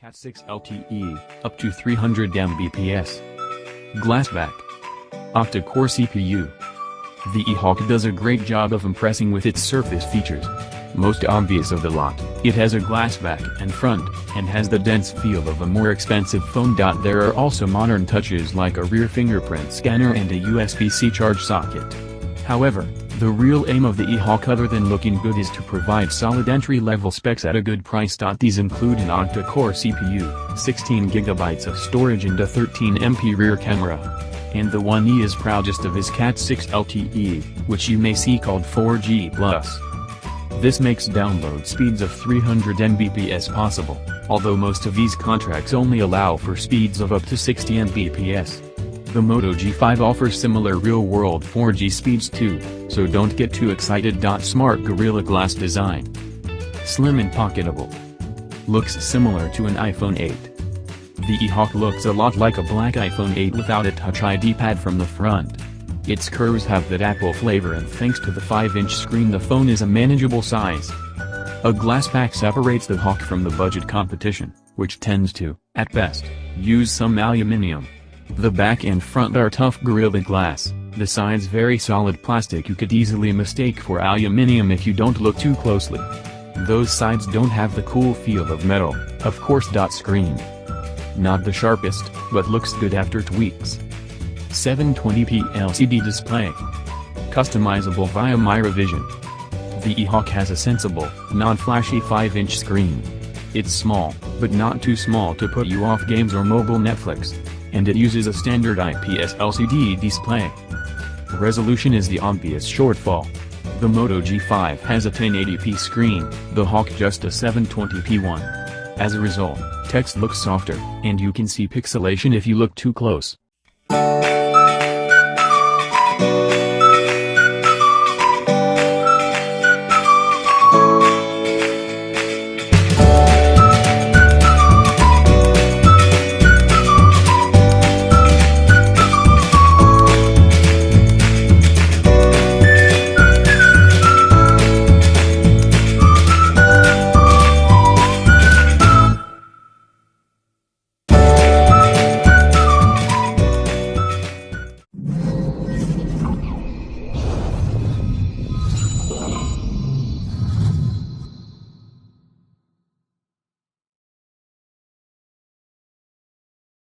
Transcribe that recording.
Cat 6 LTE, up to 300 Mbps. Glassback. Octa-core CPU. The eHawk does a great job of impressing with its surface features. Most obvious of the lot, it has a glass back and front, and has the dense feel of a more expensive phone. There are also modern touches like a rear fingerprint scanner and a USB-C charge socket. However, the real aim of the eHawk, other than looking good, is to provide solid entry-level specs at a good price. These include an octa-core CPU, 16GB of storage and a 13MP rear camera. And the one he is proudest of is Cat 6 LTE, which you may see called 4G+. This makes download speeds of 300 Mbps possible, although most of these contracts only allow for speeds of up to 60 Mbps. The Moto G5 offers similar real-world 4G speeds too, so don't get too excited. Smart Gorilla Glass design. Slim and pocketable. Looks similar to an iPhone 8. The eHawk looks a lot like a black iPhone 8 without a Touch ID pad from the front. Its curves have that Apple flavor, and thanks to the 5-inch screen the phone is a manageable size. A glass pack separates the Hawk from the budget competition, which tends to, at best, use some aluminum. The back and front are tough Gorilla Glass, the sides very solid plastic you could easily mistake for aluminum if you don't look too closely. Those sides don't have the cool feel of metal, of course. Screen. Not the sharpest, but looks good after tweaks. 720p LCD display. Customizable via MyRevision. The eHawk has a sensible, non-flashy 5-inch screen. It's small, but not too small to put you off games or mobile Netflix. And it uses a standard IPS LCD display. Resolution is the obvious shortfall. The Moto G5 has a 1080p screen, the Hawk just a 720p one. As a result, text looks softer, and you can see pixelation if you look too close.